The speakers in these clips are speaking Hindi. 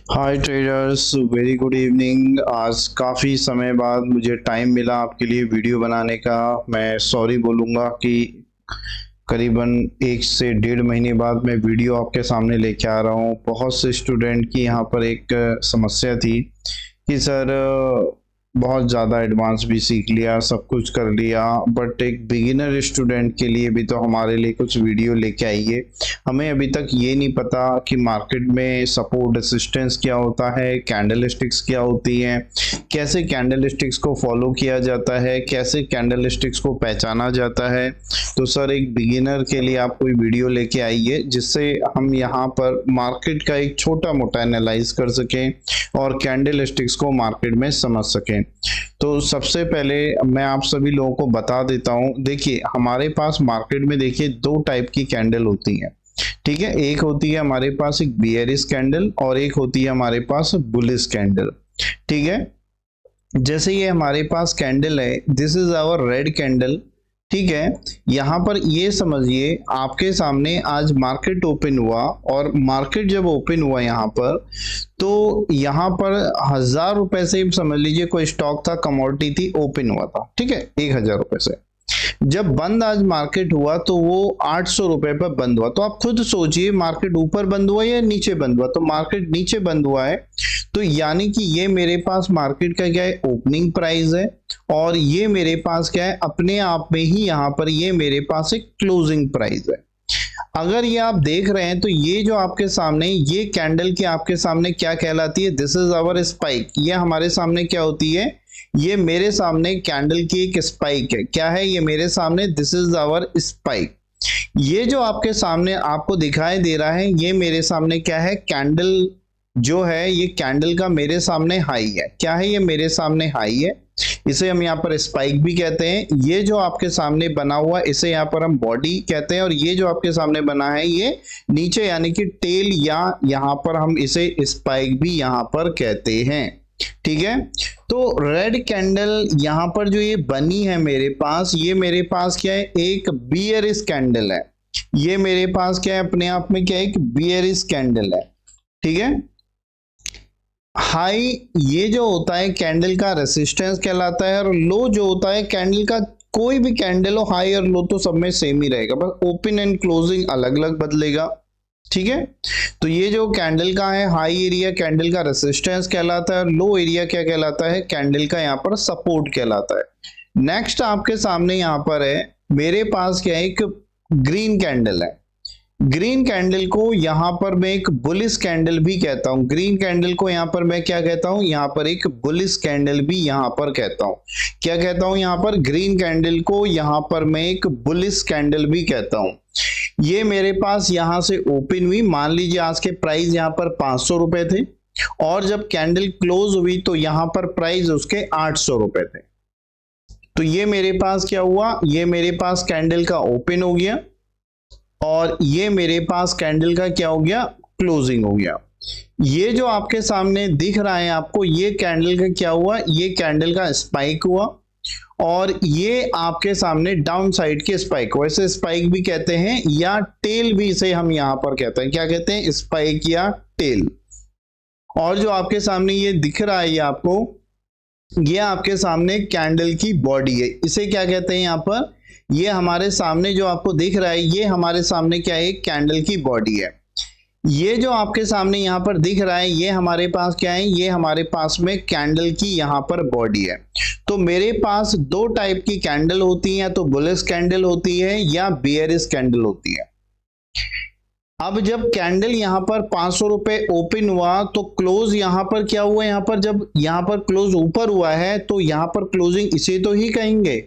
हाय ट्रेडर्स, वेरी गुड इवनिंग। आज काफ़ी समय बाद मुझे टाइम मिला आपके लिए वीडियो बनाने का। मैं सॉरी बोलूँगा कि करीबन 1 से 1.5 महीने बाद मैं वीडियो आपके सामने लेके आ रहा हूँ। बहुत से स्टूडेंट की यहाँ पर एक समस्या थी कि सर बहुत ज़्यादा एडवांस भी सीख लिया, सब कुछ कर लिया, बट एक बिगिनर स्टूडेंट के लिए भी तो हमारे लिए कुछ वीडियो लेके आइए। हमें अभी तक ये नहीं पता कि मार्केट में सपोर्ट रेसिस्टेंस क्या होता है, कैंडल स्टिक्स क्या होती हैं, कैसे कैंडल स्टिक्स को फॉलो किया जाता है, कैसे कैंडल स्टिक्स को पहचाना जाता है। तो सर एक बिगिनर के लिए आप कोई वीडियो लेके आइए जिससे हम यहाँ पर मार्केट का एक छोटा मोटा एनालाइज कर सकें और कैंडल स्टिक्स को मार्केट में समझ सकें। तो सबसे पहले मैं आप सभी लोगों को बता देता हूं, देखिए हमारे पास मार्केट में देखिए 2 टाइप की कैंडल होती हैं, ठीक है। एक होती है हमारे पास एक बियरिश कैंडल और एक होती है हमारे पास बुलिश कैंडल, ठीक है। जैसे ये हमारे पास कैंडल है, this is our red candle, ठीक है। यहाँ पर ये समझिए आपके सामने आज मार्केट ओपन हुआ और मार्केट जब ओपन हुआ यहाँ पर, तो यहाँ पर 1000 रुपए से समझ लीजिए कोई स्टॉक था, कमोडिटी थी, ओपन हुआ था, ठीक है, 1000 रुपए से। जब बंद आज मार्केट हुआ तो वो 800 रुपए पर बंद हुआ। तो आप खुद सोचिए मार्केट ऊपर बंद हुआ या नीचे बंद हुआ। तो मार्केट नीचे बंद हुआ है, तो यानी कि ये मेरे पास मार्केट का क्या है, ओपनिंग प्राइस है, और ये मेरे पास क्या है, अपने आप में ही यहाँ पर ये मेरे पास एक क्लोजिंग प्राइस है। अगर ये आप देख रहे हैं तो ये जो आपके सामने ये कैंडल की आपके सामने क्या कहलाती है, दिस इज आवर स्पाइक। ये हमारे सामने क्या होती है, ये मेरे सामने कैंडल की एक स्पाइक है। क्या है ये मेरे सामने, दिस इज आवर स्पाइक। ये जो आपके सामने आपको दिखाई दे रहा है, ये मेरे सामने क्या है, कैंडल जो है, ये कैंडल का मेरे सामने हाई है। क्या है, ये मेरे सामने हाई है, इसे हम यहाँ पर स्पाइक भी कहते हैं। ये जो आपके सामने बना हुआ, इसे यहाँ पर हम बॉडी कहते हैं, और ये जो आपके सामने बना है ये नीचे यानी कि टेल, या यहाँ पर हम इसे स्पाइक भी यहाँ पर कहते हैं, ठीक है। तो रेड कैंडल यहाँ पर जो ये बनी है मेरे पास, ये मेरे पास क्या है, एक बियरिश कैंडल है। ये मेरे पास क्या है, अपने आप में क्या है, एक बियरिश कैंडल है, ठीक है। हाई ये जो होता है कैंडल का रेसिस्टेंस कहलाता है, और लो जो होता है कैंडल का, कोई भी कैंडल हो, हाई और लो तो सब में सेम ही रहेगा, बस ओपन एंड क्लोजिंग अलग अलग बदलेगा, ठीक है। तो ये जो कैंडल का है, हाई एरिया कैंडल का रेसिस्टेंस कहलाता है, लो एरिया क्या कहलाता है, कैंडल का यहाँ पर सपोर्ट कहलाता है। नेक्स्ट आपके सामने यहाँ पर है मेरे पास क्या है, एक ग्रीन कैंडल है। ग्रीन कैंडल को यहाँ पर मैं एक बुलिश कैंडल भी कहता हूं। ग्रीन कैंडल को यहाँ पर मैं क्या कहता हूं, यहाँ पर एक बुलिश कैंडल भी यहाँ पर कहता हूं। क्या कहता हूं, यहाँ पर ग्रीन कैंडल को यहाँ पर मैं एक बुलिश कैंडल भी कहता हूं। ये मेरे पास यहाँ से ओपन हुई, मान लीजिए आज के प्राइस यहाँ पर 500 रुपए थे, और जब कैंडल क्लोज हुई तो यहाँ पर प्राइस उसके 800 रुपए थे। तो ये मेरे पास क्या हुआ, ये मेरे पास कैंडल का ओपन हो गया, और ये मेरे पास कैंडल का क्या हो गया, क्लोजिंग हो गया। ये जो आपके सामने दिख रहा है आपको, ये कैंडल का क्या हुआ, ये कैंडल का स्पाइक हुआ, और ये आपके सामने डाउन साइड के स्पाइक हुआ। इसे स्पाइक भी कहते हैं, या टेल भी इसे हम यहां पर कहते हैं। क्या कहते हैं, स्पाइक या टेल। और जो आपके सामने ये दिख रहा है, ये आपको, ये आपके सामने कैंडल की बॉडी है, इसे क्या कहते हैं यहाँ पर, ये हमारे सामने जो आपको दिख रहा है, ये हमारे सामने क्या है, कैंडल की बॉडी है। ये जो आपके सामने यहाँ पर दिख रहा है, ये हमारे पास क्या है, ये हमारे पास में कैंडल की यहाँ पर बॉडी है। तो मेरे पास 2 टाइप की कैंडल होती हैं, तो बुलिश कैंडल होती है या बियरिश कैंडल होती है। अब जब कैंडल यहाँ पर 500 रुपए ओपन हुआ, तो क्लोज यहाँ पर क्या हुआ, यहाँ पर जब यहाँ पर क्लोज ऊपर हुआ है, तो यहाँ पर क्लोजिंग इसे तो ही कहेंगे,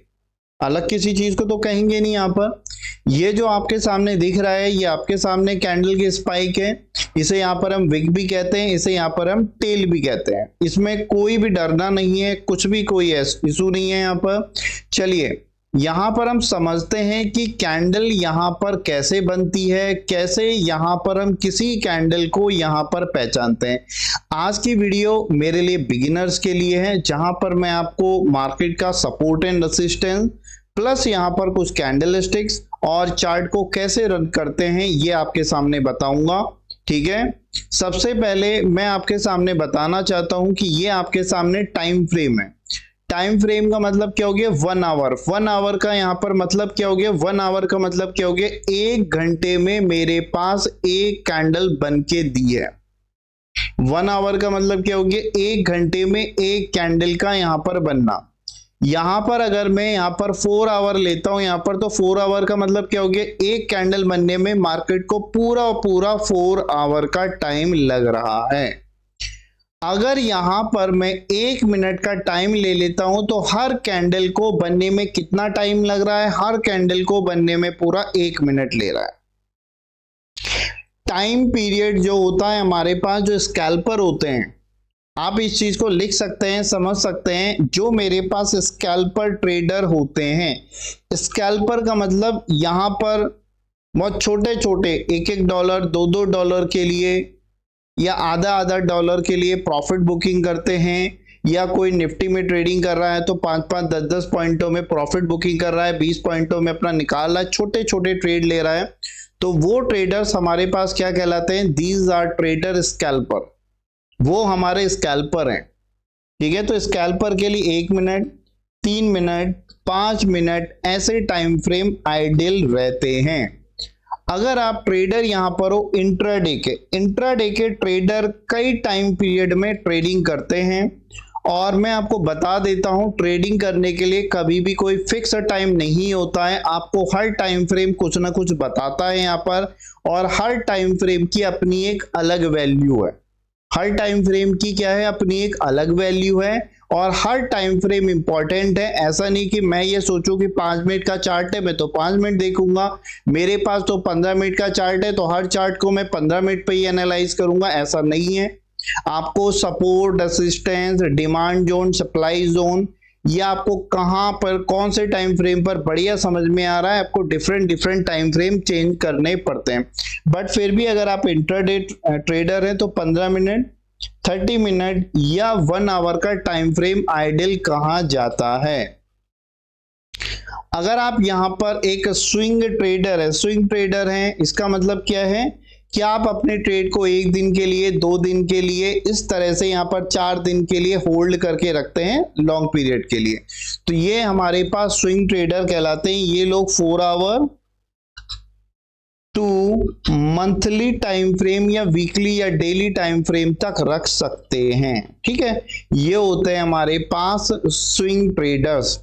अलग किसी चीज को तो कहेंगे नहीं। यहाँ पर ये जो आपके सामने दिख रहा है, ये आपके सामने कैंडल की स्पाइक है, इसे यहाँ पर हम विक भी कहते हैं, इसे यहाँ पर हम टेल भी कहते हैं। इसमें कोई भी डरना नहीं है, कुछ भी कोई इशू नहीं है यहाँ पर। चलिए यहाँ पर हम समझते हैं कि कैंडल यहाँ पर कैसे बनती है, कैसे यहाँ पर हम किसी कैंडल को यहाँ पर पहचानते हैं। आज की वीडियो मेरे लिए बिगिनर्स के लिए है, जहां पर मैं आपको मार्केट का सपोर्ट एंड रेसिस्टेंस प्लस यहाँ पर कुछ कैंडल स्टिक्स और चार्ट को कैसे रन करते हैं ये आपके सामने बताऊंगा, ठीक है। सबसे पहले मैं आपके सामने बताना चाहता हूं कि ये आपके सामने टाइम फ्रेम है। टाइम फ्रेम का मतलब क्या हो गया? 1 आवर। 1 आवर का यहां पर मतलब क्या हो गया? 1 आवर का मतलब क्या हो गया? 1 घंटे में मेरे पास एक कैंडल बन के दी है। 1 आवर का मतलब क्या हो गया? 1 घंटे में एक कैंडल का यहां पर बनना। यहां पर अगर मैं यहां पर 4 आवर लेता हूं यहां पर, तो 4 आवर का मतलब क्या हो गया? एक कैंडल बनने में मार्केट को पूरा पूरा 4 आवर का टाइम लग रहा है। अगर यहां पर मैं 1 मिनट का टाइम ले लेता हूं तो हर कैंडल को बनने में कितना टाइम लग रहा है? हर कैंडल को बनने में पूरा 1 मिनट ले रहा है। टाइम पीरियड जो होता है हमारे पास, जो स्कैल्पर होते हैं, आप इस चीज को लिख सकते हैं, समझ सकते हैं। जो मेरे पास स्कैल्पर ट्रेडर होते हैं, स्कैल्पर का मतलब यहां पर बहुत छोटे छोटे $1-1 $2-2 के लिए या आधा डॉलर के लिए प्रॉफिट बुकिंग करते हैं, या कोई निफ्टी में ट्रेडिंग कर रहा है तो 5-5 10-10 पॉइंटों में प्रॉफिट बुकिंग कर रहा है, 20 पॉइंटों में अपना निकाल रहा है, छोटे छोटे ट्रेड ले रहा है, तो वो ट्रेडर्स हमारे पास क्या कहलाते हैं? These are trader scalper. वो हमारे स्कैल्पर हैं। ठीक है, तो स्कैल्पर के लिए 1 मिनट, 3 मिनट, 5 मिनट ऐसे टाइम फ्रेम आइडियल रहते हैं। अगर आप ट्रेडर यहां पर हो इंट्राडे के ट्रेडर कई टाइम पीरियड में ट्रेडिंग करते हैं, और मैं आपको बता देता हूं ट्रेडिंग करने के लिए कभी भी कोई फिक्स टाइम नहीं होता है। आपको हर टाइम फ्रेम कुछ ना कुछ बताता है यहां पर, और हर टाइम फ्रेम की अपनी एक अलग वैल्यू है। हर टाइम फ्रेम की क्या है? अपनी एक अलग वैल्यू है, और हर टाइम फ्रेम इंपॉर्टेंट है। ऐसा नहीं कि मैं ये सोचूं कि 5 मिनट का चार्ट है मैं तो 5 मिनट देखूंगा, मेरे पास तो 15 मिनट का चार्ट है तो हर चार्ट को मैं 15 मिनट पे ही एनालाइज करूंगा, ऐसा नहीं है। आपको support, resistance, demand zone, supply zone, ये आपको कहां पर कौन से टाइम फ्रेम पर बढ़िया समझ में आ रहा है, आपको डिफरेंट टाइम फ्रेम चेंज करने पड़ते हैं। बट फिर भी अगर आप इंट्राडे ट्रेडर हैं तो 15 मिनट, 30 मिनट या 1 आवर का टाइम फ्रेम आइडियल कहा जाता है। अगर आप यहां पर एक स्विंग ट्रेडर हैं, इसका मतलब क्या है कि आप अपने ट्रेड को 1 दिन के लिए, 2 दिन के लिए, इस तरह से यहां पर 4 दिन के लिए होल्ड करके रखते हैं लॉन्ग पीरियड के लिए, तो ये हमारे पास स्विंग ट्रेडर कहलाते हैं। ये लोग 4 hour to monthly time frame या वीकली या डेली टाइम फ्रेम तक रख सकते हैं। ठीक है, ये होते हैं हमारे पास स्विंग ट्रेडर्स।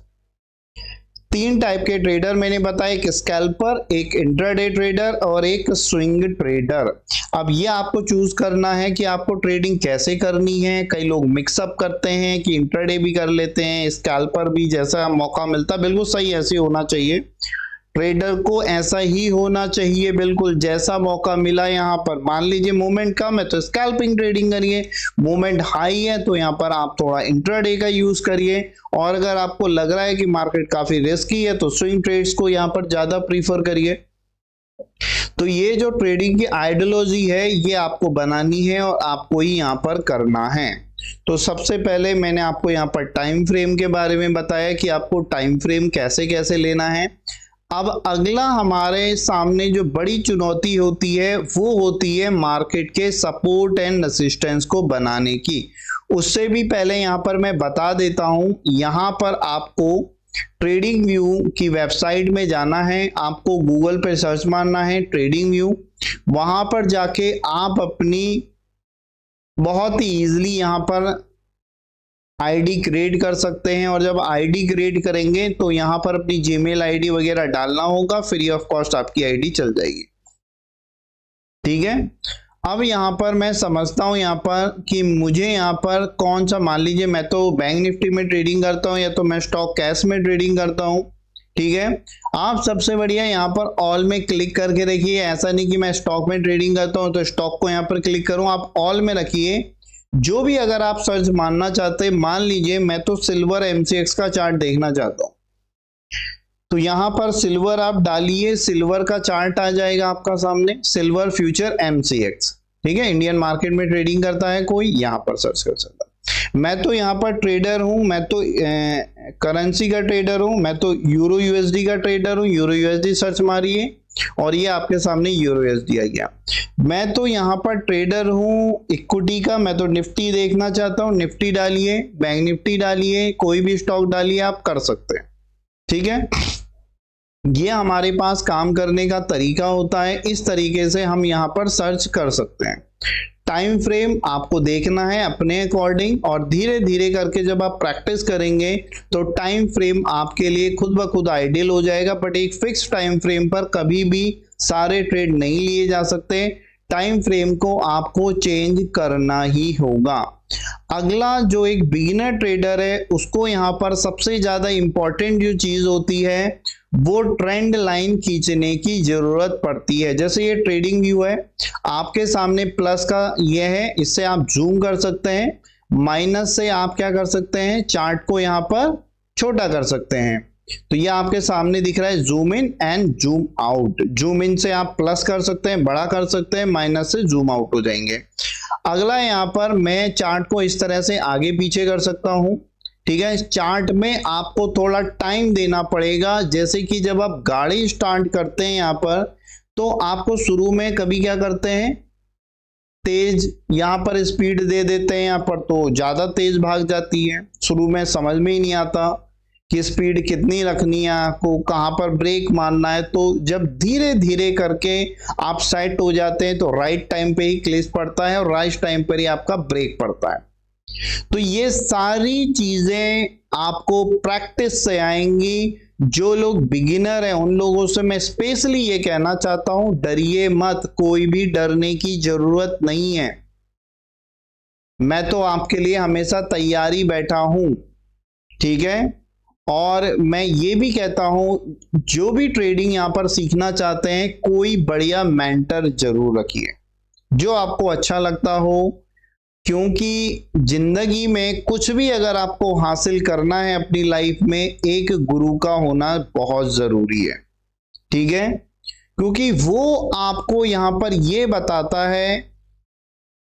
3 टाइप के ट्रेडर मैंने बताया, एक स्कैल्पर, एक इंट्राडे ट्रेडर और एक स्विंग ट्रेडर। अब ये आपको चूज करना है कि आपको ट्रेडिंग कैसे करनी है। कई लोग मिक्सअप करते हैं कि इंट्राडे भी कर लेते हैं, स्कैल्पर भी, जैसा मौका मिलता, बिल्कुल सही ऐसे होना चाहिए। ट्रेडर को ऐसा ही होना चाहिए, बिल्कुल जैसा मौका मिला। यहां पर मान लीजिए मूवमेंट कम है तो स्कैल्पिंग ट्रेडिंग करिए, मूवमेंट हाई है तो यहां पर आप थोड़ा इंट्राडे का यूज करिए, और अगर आपको लग रहा है कि मार्केट काफी रिस्की है तो स्विंग ट्रेड्स को यहां पर ज्यादा प्रीफर करिए। तो ये जो ट्रेडिंग की आइडियोलॉजी है ये आपको बनानी है और आपको ही यहां पर करना है। तो सबसे पहले मैंने आपको यहां पर टाइम फ्रेम के बारे में बताया कि आपको टाइम फ्रेम कैसे कैसे लेना है। अब अगला हमारे सामने जो बड़ी चुनौती होती है वो होती है मार्केट के सपोर्ट एंड रेजिस्टेंस को बनाने की। उससे भी पहले यहां पर मैं बता देता हूं, यहां पर आपको ट्रेडिंग व्यू की वेबसाइट में जाना है, आपको गूगल पे सर्च मारना है ट्रेडिंग व्यू, वहां पर जाके आप अपनी बहुत ही इजीली यहां पर आईडी क्रिएट कर सकते हैं। और जब आईडी क्रिएट करेंगे तो यहां पर अपनी जीमेल आईडी वगैरह डालना होगा, फ्री ऑफ कॉस्ट आपकी आईडी चल जाएगी। ठीक है, अब यहां पर मैं समझता हूं यहां पर कि मुझे यहां पर कौन सा, मान लीजिए मैं तो बैंक निफ्टी में ट्रेडिंग करता हूं या तो मैं स्टॉक कैश में ट्रेडिंग करता हूं। ठीक है, आप सबसे बढ़िया यहां पर ऑल में क्लिक करके रखिए। ऐसा नहीं कि मैं स्टॉक में ट्रेडिंग करता हूं तो स्टॉक को यहां पर क्लिक करूं, आप ऑल में रखिए। जो भी अगर आप सर्च मानना चाहते हैं, मान लीजिए मैं तो सिल्वर एमसीएक्स का चार्ट देखना चाहता हूं, तो यहां पर सिल्वर आप डालिए, सिल्वर का चार्ट आ जाएगा आपका सामने, सिल्वर फ्यूचर एमसीएक्स। ठीक है, इंडियन मार्केट में ट्रेडिंग करता है कोई, यहां पर सर्च कर सकता है। मैं तो यहां पर ट्रेडर हूं, मैं तो करेंसी का ट्रेडर हूं, मैं तो यूरो यूएसडी का ट्रेडर हूं, यूरो यूएसडी सर्च मारिए। और ये आपके सामने यूरो यूएसडी आ गया। मैं तो यहाँ पर ट्रेडर हूँ इक्विटी का, मैं तो निफ्टी देखना चाहता हूँ। निफ्टी डालिए, बैंक निफ्टी डालिए, कोई भी स्टॉक डालिए, आप कर सकते हैं। ठीक है, ये हमारे पास काम करने का तरीका होता है। इस तरीके से हम यहाँ पर सर्च कर सकते हैं। टाइम फ्रेम आपको देखना है अपने अकॉर्डिंग, और धीरे धीरे करके जब आप प्रैक्टिस करेंगे तो टाइम फ्रेम आपके लिए खुद ब खुद आइडियल हो जाएगा। बट एक फिक्स टाइम फ्रेम पर कभी भी सारे ट्रेड नहीं लिए जा सकते, टाइम फ्रेम को आपको चेंज करना ही होगा। अगला जो एक बिगिनर ट्रेडर है उसको यहाँ पर सबसे ज्यादा इंपॉर्टेंट जो चीज होती है वो ट्रेंड लाइन खींचने की जरूरत पड़ती है। जैसे ये ट्रेडिंग व्यू है आपके सामने, प्लस का ये है, इससे आप जूम कर सकते हैं। माइनस से आप क्या कर सकते हैं, चार्ट को यहाँ पर छोटा कर सकते हैं। तो ये आपके सामने दिख रहा है zoom in and zoom out. Zoom in से आप प्लस कर सकते हैं, बड़ा कर सकते हैं, माइनस से जूम आउट हो जाएंगे। अगला यहाँ पर मैं चार्ट को इस तरह से आगे पीछे कर सकता हूं। ठीक है, चार्ट में आपको थोड़ा टाइम देना पड़ेगा। जैसे कि जब आप गाड़ी स्टार्ट करते हैं यहाँ पर, तो आपको शुरू में कभी क्या करते हैं, तेज यहाँ पर स्पीड दे देते हैं, यहाँ पर तो ज्यादा तेज भाग जाती है। शुरू में समझ में ही नहीं आता कि स्पीड कितनी रखनी है, आपको कहाँ पर ब्रेक मारना है। तो जब धीरे धीरे करके आप सेट हो जाते हैं तो राइट टाइम पे ही क्लिच पड़ता है और राइट टाइम पर ही आपका ब्रेक पड़ता है। तो ये सारी चीजें आपको प्रैक्टिस से आएंगी। जो लोग बिगिनर हैं उन लोगों से मैं स्पेशली ये कहना चाहता हूं, डरिए मत, कोई भी डरने की जरूरत नहीं है। मैं तो आपके लिए हमेशा तैयारी बैठा हूं। ठीक है, और मैं ये भी कहता हूं जो भी ट्रेडिंग यहां पर सीखना चाहते हैं कोई बढ़िया मेंटर जरूर रखिए जो आपको अच्छा लगता हो, क्योंकि जिंदगी में कुछ भी अगर आपको हासिल करना है अपनी लाइफ में, एक गुरु का होना बहुत जरूरी है। ठीक है, क्योंकि वो आपको यहां पर ये बताता है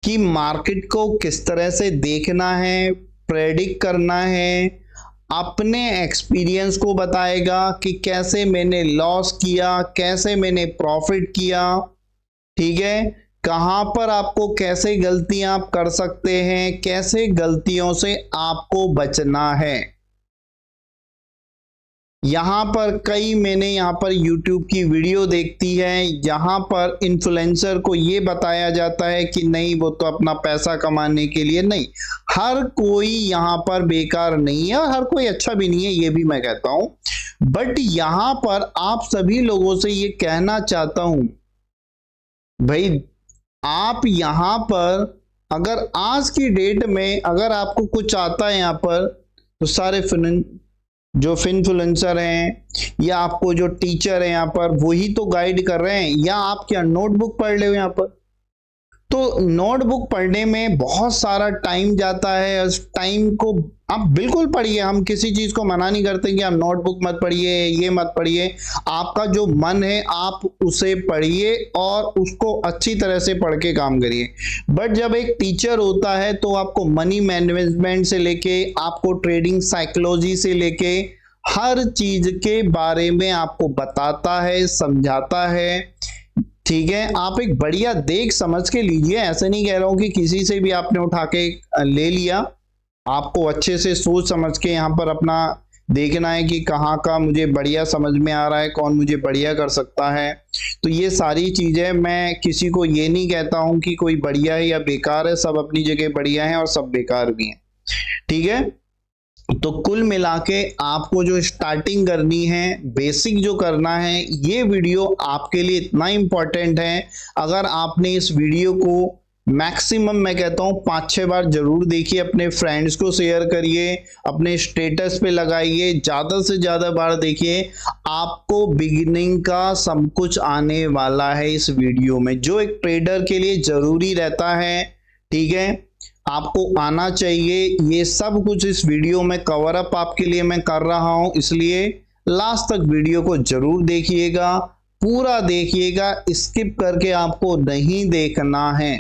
कि मार्केट को किस तरह से देखना है, प्रेडिक्ट करना है, अपने एक्सपीरियंस को बताएगा कि कैसे मैंने लॉस किया, कैसे मैंने प्रॉफिट किया। ठीक है, कहां पर आपको कैसे गलतियां आप कर सकते हैं, कैसे गलतियों से आपको बचना है। यहां पर मैंने यहां पर YouTube की वीडियो देखती है, यहां पर इन्फ्लुएंसर को यह बताया जाता है कि नहीं वो तो अपना पैसा कमाने के लिए, नहीं, हर कोई यहां पर बेकार नहीं है और हर कोई अच्छा भी नहीं है, ये भी मैं कहता हूं। बट यहां पर आप सभी लोगों से ये कहना चाहता हूं, भाई आप यहां पर अगर आज की डेट में अगर आपको कुछ आता है यहां पर, तो सारे जो इन्फ्लुएंसर हैं या आपको जो टीचर है यहाँ पर वही तो गाइड कर रहे हैं, या आप क्या नोटबुक पढ़ ले यहाँ पर। तो नोटबुक पढ़ने में बहुत सारा टाइम जाता है। उस टाइम को आप बिल्कुल पढ़िए, हम किसी चीज को मना नहीं करते कि आप नोटबुक मत पढ़िए, ये मत पढ़िए। आपका जो मन है आप उसे पढ़िए और उसको अच्छी तरह से पढ़ के काम करिए। बट जब एक टीचर होता है तो आपको मनी मैनेजमेंट से लेके आपको ट्रेडिंग साइकोलॉजी से लेके हर चीज के बारे में आपको बताता है, समझाता है। ठीक है, आप एक बढ़िया देख समझ के लीजिए, ऐसे नहीं कह रहा हूं कि किसी से भी आपने उठा के ले लिया। आपको अच्छे से सोच समझ के यहाँ पर अपना देखना है कि कहाँ का मुझे बढ़िया समझ में आ रहा है, कौन मुझे बढ़िया कर सकता है। तो ये सारी चीजें, मैं किसी को ये नहीं कहता हूं कि कोई बढ़िया है या बेकार है, सब अपनी जगह बढ़िया है और सब बेकार भी हैं। ठीक है, तो कुल मिला के आपको जो स्टार्टिंग करनी है, बेसिक जो करना है, ये वीडियो आपके लिए इतना इंपॉर्टेंट है। अगर आपने इस वीडियो को मैक्सिमम मैं कहता हूं 5-6 बार जरूर देखिए, अपने फ्रेंड्स को शेयर करिए, अपने स्टेटस पे लगाइए, ज्यादा से ज्यादा बार देखिए, आपको बिगिनिंग का सब कुछ आने वाला है इस वीडियो में, जो एक ट्रेडर के लिए जरूरी रहता है। ठीक है, आपको आना चाहिए। ये सब कुछ इस वीडियो में कवर अप आपके लिए मैं कर रहा हूं, इसलिए लास्ट तक वीडियो को जरूर देखिएगा, पूरा देखिएगा, स्किप करके आपको नहीं देखना है।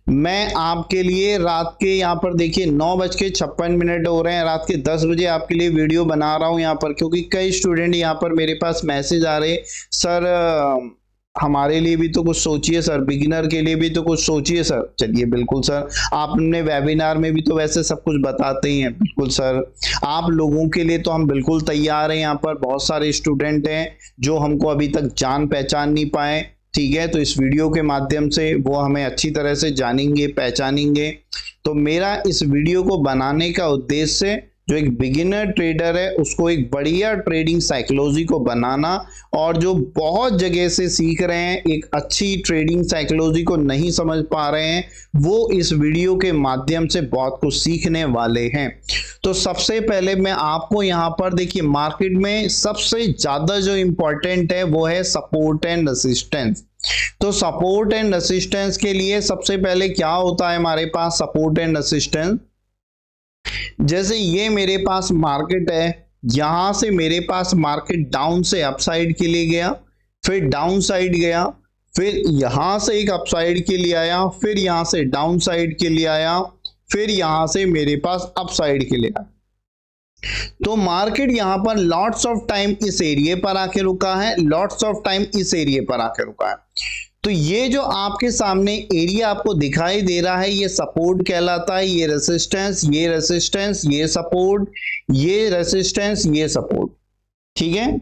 मैं आपके लिए रात के यहाँ पर देखिए 9:56 हो रहे हैं, रात के 10 बजे आपके लिए वीडियो बना रहा हूँ यहाँ पर, क्योंकि कई स्टूडेंट यहाँ पर मेरे पास मैसेज आ रहे, सर हमारे लिए भी तो कुछ सोचिए सर, बिगिनर के लिए भी तो कुछ सोचिए सर। चलिए बिल्कुल सर, आपने वेबिनार में भी तो वैसे सब कुछ बताते ही हैं। बिल्कुल सर, आप लोगों के लिए तो हम बिल्कुल तैयार हैं। यहाँ पर बहुत सारे स्टूडेंट हैं जो हमको अभी तक जान पहचान नहीं पाए, ठीक है, तो इस वीडियो के माध्यम से वो हमें अच्छी तरह से जानेंगे, पहचानेंगे। तो मेरा इस वीडियो को बनाने का उद्देश्य जो एक बिगिनर ट्रेडर है उसको एक बढ़िया ट्रेडिंग साइकोलॉजी को बनाना, और जो बहुत जगह से सीख रहे हैं एक अच्छी ट्रेडिंग साइकोलॉजी को नहीं समझ पा रहे हैं, वो इस वीडियो के माध्यम से बहुत कुछ सीखने वाले हैं। तो सबसे पहले मैं आपको यहाँ पर देखिए, मार्केट में सबसे ज्यादा जो इंपॉर्टेंट है वो है सपोर्ट एंड रेसिस्टेंस। तो सपोर्ट एंड रेसिस्टेंस के लिए सबसे पहले क्या होता है हमारे पास सपोर्ट एंड रेसिस्टेंस, जैसे ये मेरे पास मार्केट है, यहां से मेरे पास मार्केट डाउन से अपसाइड के लिए गया, फिर डाउन साइड गया, फिर यहां से एक अपसाइड के लिए आया, फिर यहां से डाउन साइड के लिए आया, फिर यहां से मेरे पास अपसाइड के लिए आया। तो मार्केट यहां पर लॉट्स ऑफ टाइम इस एरिया पर आके रुका है, लॉट्स ऑफ टाइम इस एरिया पर आके रुका है। तो ये जो आपके सामने एरिया आपको दिखाई दे रहा है ये सपोर्ट कहलाता है, ये रेसिस्टेंस, ये रेसिस्टेंस, ये सपोर्ट, ये रेसिस्टेंस, ये सपोर्ट, ठीक है।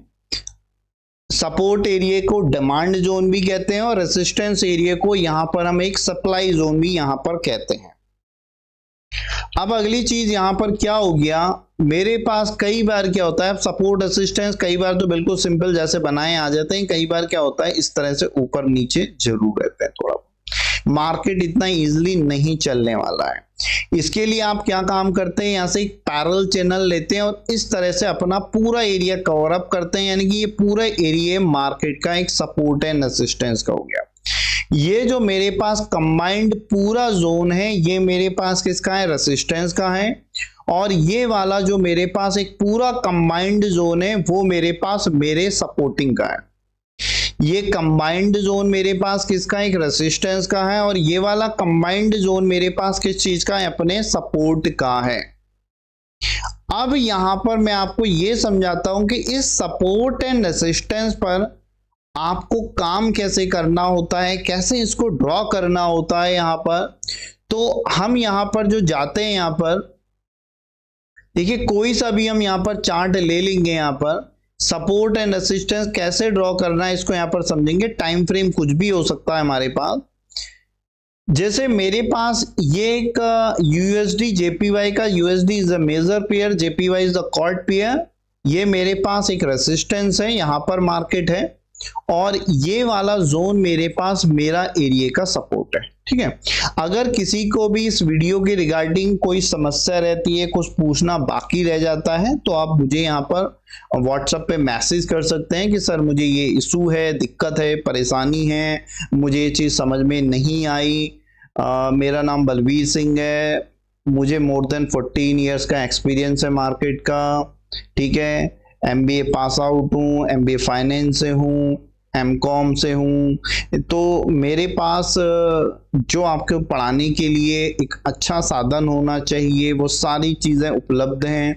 सपोर्ट एरिया को डिमांड जोन भी कहते हैं और रेसिस्टेंस एरिया को यहां पर हम एक सप्लाई जोन भी यहां पर कहते हैं। अब अगली चीज यहां पर क्या हो गया, मेरे पास कई बार क्या होता है सपोर्ट रेसिस्टेंस, कई बार तो बिल्कुल सिंपल जैसे बनाए आ जाते हैं, कई बार क्या होता है इस तरह से ऊपर नीचे जरूर रहते हैं। थोड़ा मार्केट इतना इजीली नहीं चलने वाला है। इसके लिए आप क्या काम करते हैं, यहां से एक पैरेलल चैनल लेते हैं और इस तरह से अपना पूरा एरिया कवर अप करते हैं, यानी कि ये पूरा एरिया मार्केट का एक सपोर्ट एंड रेसिस्टेंस का हो गया। ये जो मेरे पास कंबाइंड पूरा जोन है ये मेरे पास किसका है, रेसिस्टेंस का है, और ये वाला जो मेरे पास एक पूरा कंबाइंड जोन है वो मेरे पास मेरे सपोर्टिंग का है। ये कंबाइंड जोन मेरे पास किसका, एक रेसिस्टेंस का है, और ये वाला कंबाइंड जोन मेरे पास किस चीज का है, अपने सपोर्ट का है। अब यहां पर मैं आपको ये समझाता हूं कि इस सपोर्ट एंड रेसिस्टेंस पर आपको काम कैसे करना होता है, कैसे इसको ड्रॉ करना होता है यहां पर। तो हम यहां पर जो जाते हैं, यहां पर देखिए कोई सा भी हम यहां पर चार्ट ले लेंगे, यहां पर सपोर्ट एंड रेसिस्टेंस कैसे ड्रॉ करना है इसको यहां पर समझेंगे। टाइम फ्रेम कुछ भी हो सकता है हमारे पास, जैसे मेरे पास ये एक यूएसडी जेपीवाई का, USD is a major pair, JPY is a cord pair. ये मेरे पास एक रेसिस्टेंस है, यहां पर मार्केट है, और ये वाला जोन मेरे पास मेरा एरिया का सपोर्ट है, ठीक है। अगर किसी को भी इस वीडियो के रिगार्डिंग कोई समस्या रहती है, कुछ पूछना बाकी रह जाता है, तो आप मुझे यहाँ पर व्हाट्सएप पे मैसेज कर सकते हैं कि सर मुझे ये इशू है, दिक्कत है, परेशानी है, मुझे ये चीज समझ में नहीं आई। मेरा नाम बलवीर सिंह है, मुझे मोर देन 14 ईयर्स का एक्सपीरियंस है मार्केट का, ठीक है। MBA पास आउट हूँ, MBA फाइनेंस से हूँ, MCOM से हूँ। तो मेरे पास जो आपको पढ़ाने के लिए एक अच्छा साधन होना चाहिए वो सारी चीज़ें उपलब्ध हैं,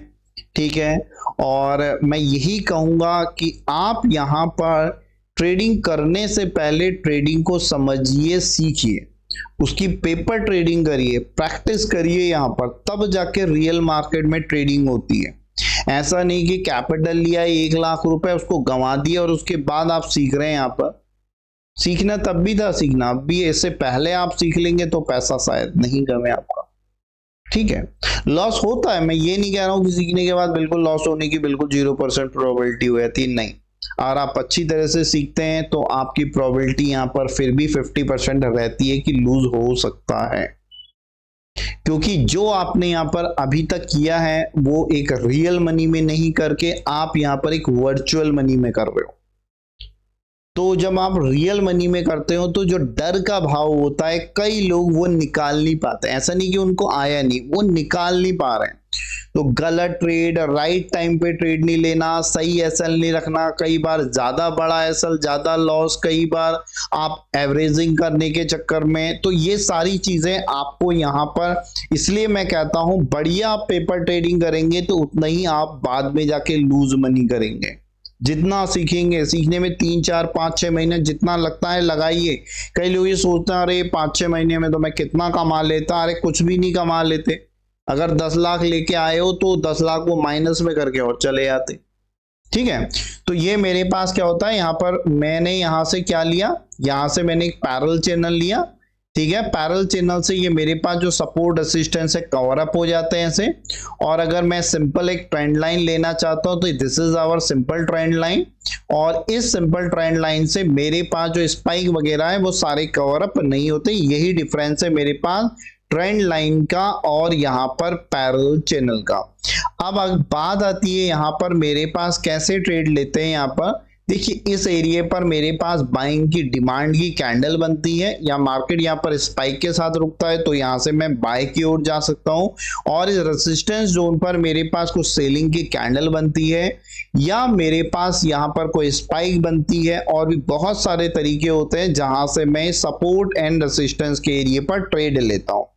ठीक है। और मैं यही कहूँगा कि आप यहाँ पर ट्रेडिंग करने से पहले ट्रेडिंग को समझिए, सीखिए, उसकी पेपर ट्रेडिंग करिए, प्रैक्टिस करिए यहाँ पर, तब जाके रियल मार्केट में ट्रेडिंग होती है। ऐसा नहीं कि कैपिटल लिया 1 लाख रुपए उसको गंवा दिया और उसके बाद आप सीख रहे हैं। यहाँ पर सीखना तब भी था, सीखना अब भी, इससे पहले आप सीख लेंगे तो पैसा शायद नहीं गए आपका, ठीक है। लॉस होता है, मैं ये नहीं कह रहा हूं कि सीखने के बाद बिल्कुल लॉस होने की बिल्कुल 0% प्रोबेबिलिटी हो जाती है, नहीं। अगर आप अच्छी तरह से सीखते हैं तो आपकी प्रोबेबिलिटी यहाँ पर फिर भी 50% रहती है कि लूज हो सकता है, क्योंकि जो आपने यहाँ पर अभी तक किया है वो एक रियल मनी में नहीं करके आप यहाँ पर एक वर्चुअल मनी में कर रहे हो। तो जब आप रियल मनी में करते हो तो जो डर का भाव होता है, कई लोग वो निकाल नहीं पाते, ऐसा नहीं कि उनको आया नहीं, वो निकाल नहीं पा रहे हैं। तो गलत ट्रेड, राइट टाइम पे ट्रेड नहीं लेना, सही एसएल नहीं रखना, कई बार ज्यादा बड़ा एसएल, ज्यादा लॉस, कई बार आप एवरेजिंग करने के चक्कर में, तो ये सारी चीजें आपको यहाँ पर, इसलिए मैं कहता हूं बढ़िया आप पेपर ट्रेडिंग करेंगे तो उतना ही आप बाद में जाके लूज मनी करेंगे। जितना सीखेंगे, सीखने में 3 4 5 6 महीने जितना लगता है लगाइए। कई लोग ये सोचते हैं अरे 5 6 महीने में तो मैं कितना कमा लेता, अरे कुछ भी नहीं कमा लेते। अगर 10 लाख लेके आए हो तो 10 लाख को माइनस में करके और चले जाते। ठीक है, तो ये मेरे पास क्या होता है, यहाँ पर मैंने यहाँ से क्या लिया, यहाँ से मैंने एक पैरेलल चैनल लिया। ठीक है, पैरेलल चैनल से ये मेरे पास जो सपोर्ट रेजिस्टेंस है कवर अप हो जाते हैं ऐसे। और अगर मैं सिंपल एक ट्रेंड लाइन लेना चाहता हूं तो this is our simple trend line, और इस सिंपल ट्रेंड लाइन से मेरे पास जो स्पाइक वगैरह है वो सारे कवर अप नहीं होते। यही डिफरेंस है मेरे पास ट्रेंड लाइन का और यहाँ पर पैरेलल चैनल का। अब बात आती है यहाँ पर मेरे पास कैसे ट्रेड लेते हैं। यहाँ पर देखिए, इस एरिया पर मेरे पास बाइंग की डिमांड की कैंडल बनती है, या मार्केट यहाँ पर स्पाइक के साथ रुकता है तो यहाँ से मैं बाय की ओर जा सकता हूँ। और इस रेजिस्टेंस जोन पर मेरे पास कुछ सेलिंग की कैंडल बनती है, या मेरे पास यहाँ पर कोई स्पाइक बनती है, और भी बहुत सारे तरीके होते हैं जहां से मैं सपोर्ट एंड रेजिस्टेंस के एरिया पर ट्रेड लेता हूँ।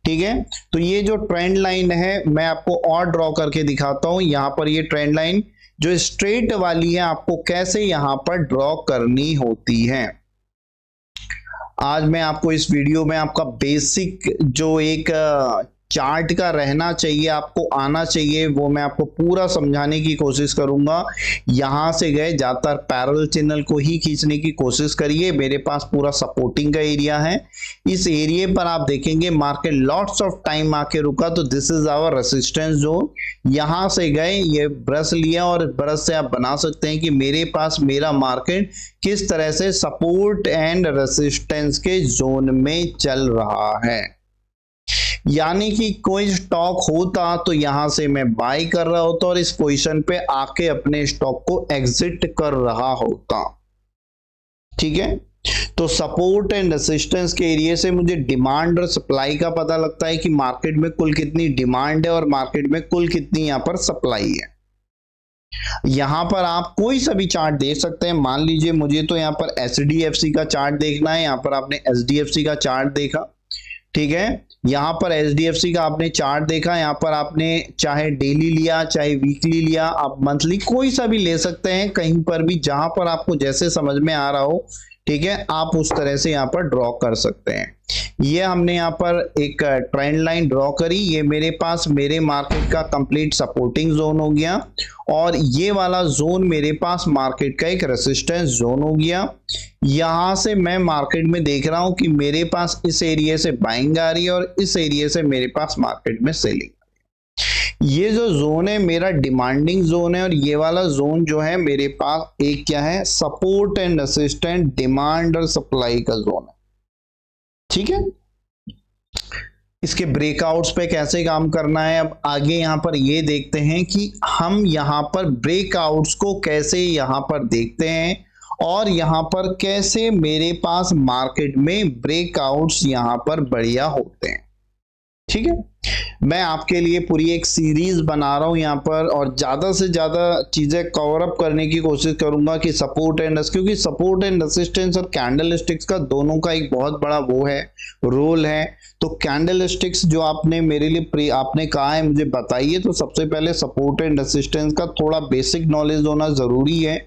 ठीक है, तो ये जो ट्रेंड लाइन है मैं आपको और ड्रॉ करके दिखाता हूं। यहाँ पर ये ट्रेंड लाइन जो स्ट्रेट वाली है आपको कैसे यहाँ पर ड्रॉ करनी होती है। आज मैं आपको इस वीडियो में आपका बेसिक जो एक चार्ट का रहना चाहिए, आपको आना चाहिए, वो मैं आपको पूरा समझाने की कोशिश करूंगा। यहां से गए ज्यादातर पैरेलल चैनल को ही खींचने की कोशिश करिए। मेरे पास पूरा सपोर्टिंग का एरिया है, इस एरिया पर आप देखेंगे मार्केट लॉट्स ऑफ टाइम आके रुका तो this is our resistance zone. यहां से गए, ये ब्रश लिया और ब्रश से आप बना सकते हैं कि मेरे पास मेरा मार्केट किस तरह से सपोर्ट एंड रेजिस्टेंस के जोन में चल रहा है। यानी कि कोई स्टॉक होता तो यहां से मैं बाय कर रहा होता और इस पोजीशन पे आके अपने स्टॉक को एग्जिट कर रहा होता। ठीक है, तो सपोर्ट एंड रेजिस्टेंस के एरिया से मुझे डिमांड और सप्लाई का पता लगता है कि मार्केट में कुल कितनी डिमांड है और मार्केट में कुल कितनी यहां पर सप्लाई है। यहां पर आप कोई सा भी चार्ट देख सकते हैं। मान लीजिए मुझे तो यहां पर HDFC का चार्ट देखना है, यहां पर आपने SDFC का चार्ट देखा। ठीक है, यहां पर HDFC का आपने चार्ट देखा, यहां पर आपने चाहे डेली लिया चाहे वीकली लिया, आप मंथली कोई सा भी ले सकते हैं, कहीं पर भी जहां पर आपको जैसे समझ में आ रहा हो। ठीक है, आप उस तरह से यहां पर ड्रॉ कर सकते हैं। ये हमने यहां पर एक ट्रेंड लाइन ड्रॉ करी, ये मेरे पास मेरे मार्केट का कंप्लीट सपोर्टिंग जोन हो गया, और ये वाला जोन मेरे पास मार्केट का एक रेजिस्टेंस जोन हो गया। यहां से मैं मार्केट में देख रहा हूं कि मेरे पास इस एरिया से बाइंग आ रही है और इस एरिया से मेरे पास मार्केट में सेलिंग। ये जो जोन है मेरा डिमांडिंग जोन है, और ये वाला जोन जो है मेरे पास एक क्या है, सपोर्ट एंड रेजिस्टेंस, डिमांड और सप्लाई का जोन है। ठीक है, इसके ब्रेकआउट्स पे कैसे काम करना है अब आगे यहां पर ये देखते हैं कि हम यहां पर ब्रेकआउट्स को कैसे यहां पर देखते हैं, और यहां पर कैसे मेरे पास मार्केट में ब्रेकआउट्स यहां पर बढ़िया होते हैं। ठीक है, मैं आपके लिए पूरी एक सीरीज बना रहा हूं यहां पर, और ज्यादा से ज्यादा चीजें कवर अप करने की कोशिश करूंगा कि सपोर्ट एंड, क्योंकि सपोर्ट एंड रेजिस्टेंस और कैंडल स्टिक्स का दोनों का एक बहुत बड़ा वो है, रोल है। तो कैंडल स्टिक्स जो आपने मेरे लिए आपने कहा है मुझे बताइए, तो सबसे पहले सपोर्ट एंड रेजिस्टेंस का थोड़ा बेसिक नॉलेज होना जरूरी है।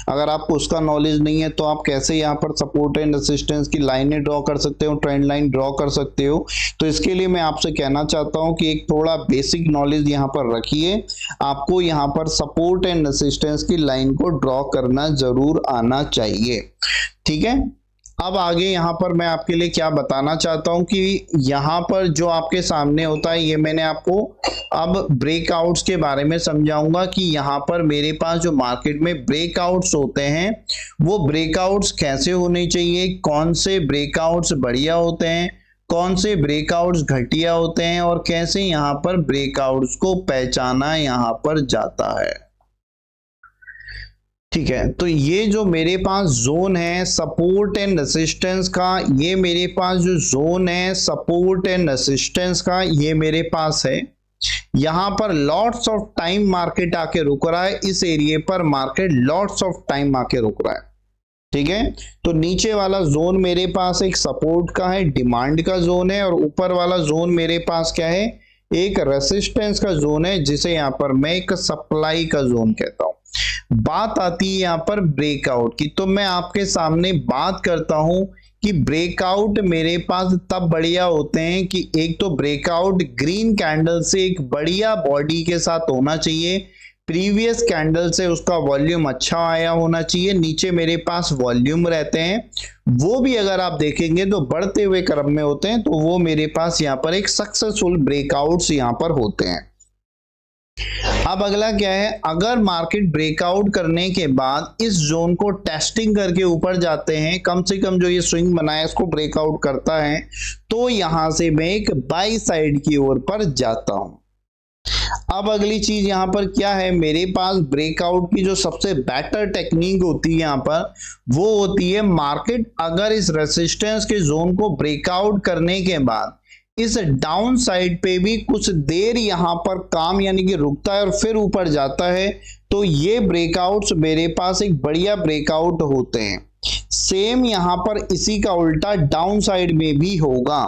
अगर आपको उसका नॉलेज नहीं है तो आप कैसे यहाँ पर सपोर्ट एंड रेजिस्टेंस की लाइनें ड्रॉ कर सकते हो, ट्रेंड लाइन ड्रॉ कर सकते हो। तो इसके लिए मैं आपसे कहना चाहता हूं कि एक थोड़ा बेसिक नॉलेज यहाँ पर रखिए। आपको यहाँ पर सपोर्ट एंड रेजिस्टेंस की लाइन को ड्रॉ करना जरूर आना चाहिए। ठीक है, अब आगे यहाँ पर मैं आपके लिए क्या बताना चाहता हूं कि यहाँ पर जो आपके सामने होता है, ये मैंने आपको अब ब्रेकआउट्स के बारे में समझाऊंगा कि यहाँ पर मेरे पास जो मार्केट में ब्रेकआउट्स होते हैं वो ब्रेकआउट्स कैसे होने चाहिए, कौन से ब्रेकआउट्स बढ़िया होते हैं, कौन से ब्रेकआउट्स घटिया होते हैं, और कैसे यहाँ पर ब्रेकआउट्स को पहचाना यहाँ पर जाता है। ठीक है, तो ये जो मेरे पास जोन है सपोर्ट एंड रेजिस्टेंस का, ये मेरे पास जो जोन है सपोर्ट एंड रेजिस्टेंस का, ये मेरे पास है। यहां पर लॉट्स ऑफ टाइम मार्केट आके रुक रहा है, इस एरिया पर मार्केट लॉट्स ऑफ टाइम आके रुक रहा है। ठीक है, तो नीचे वाला जोन मेरे पास एक सपोर्ट का है, डिमांड का जोन है, और ऊपर वाला जोन मेरे पास क्या है, एक रेसिस्टेंस का जोन है, जिसे यहां पर मैं एक सप्लाई का जोन कहता हूं। बात आती है यहां पर ब्रेकआउट की, तो मैं आपके सामने बात करता हूं कि ब्रेकआउट मेरे पास तब बढ़िया होते हैं कि एक तो ब्रेकआउट ग्रीन कैंडल से एक बढ़िया बॉडी के साथ होना चाहिए, प्रीवियस कैंडल से उसका वॉल्यूम अच्छा आया होना चाहिए, नीचे मेरे पास वॉल्यूम रहते हैं, वो भी अगर आप देखेंगे तो बढ़ते हुए क्रम में होते हैं, तो वो मेरे पास यहाँ पर एक सक्सेसफुल ब्रेकआउट्स यहाँ पर होते हैं। अब अगला क्या है, अगर मार्केट ब्रेकआउट करने के बाद इस जोन को टेस्टिंग करके ऊपर जाते हैं, कम से कम जो ये स्विंग बनाया इसको ब्रेकआउट करता है, तो यहां से मैं एक बाई साइड की ओर पर जाता हूं। अब अगली चीज यहां पर क्या है, मेरे पास ब्रेकआउट की जो सबसे बेटर टेक्निक होती है यहां पर, वो होती है मार्केट अगर इस रेसिस्टेंस के जोन को ब्रेकआउट करने के बाद इस डाउन साइड पे भी कुछ देर यहां पर काम यानी कि रुकता है और फिर ऊपर जाता है, तो ये ब्रेकआउट्स मेरे पास एक बढ़िया ब्रेकआउट होते हैं। सेम यहां पर इसी का उल्टा डाउन साइड में भी होगा।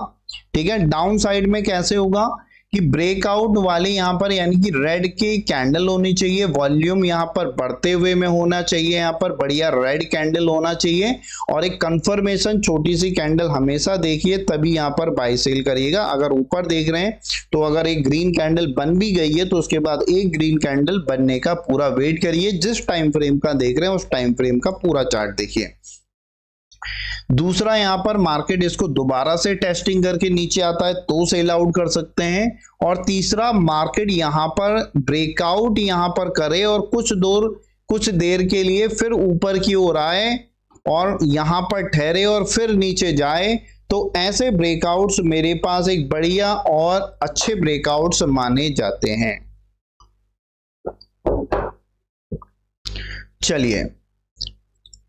ठीक है, डाउन साइड में कैसे होगा कि ब्रेकआउट वाले यहां पर यानी कि रेड की कैंडल होनी चाहिए, वॉल्यूम यहां पर बढ़ते हुए में होना चाहिए, यहां पर बढ़िया रेड कैंडल होना चाहिए, और एक कंफर्मेशन छोटी सी कैंडल हमेशा देखिए, तभी यहां पर बाय सेल करिएगा। अगर ऊपर देख रहे हैं तो अगर एक ग्रीन कैंडल बन भी गई है तो उसके बाद एक ग्रीन कैंडल बनने का पूरा वेट करिए, जिस टाइम फ्रेम का देख रहे हैं उस टाइम फ्रेम का पूरा चार्ट देखिए। दूसरा, यहां पर मार्केट इसको दोबारा से टेस्टिंग करके नीचे आता है तो सेल आउट कर सकते हैं। और तीसरा, मार्केट यहां पर ब्रेकआउट यहां पर करे और कुछ देर के लिए फिर ऊपर की ओर आए और यहां पर ठहरे और फिर नीचे जाए, तो ऐसे ब्रेकआउट्स मेरे पास एक बढ़िया और अच्छे ब्रेकआउट्स माने जाते हैं। चलिए,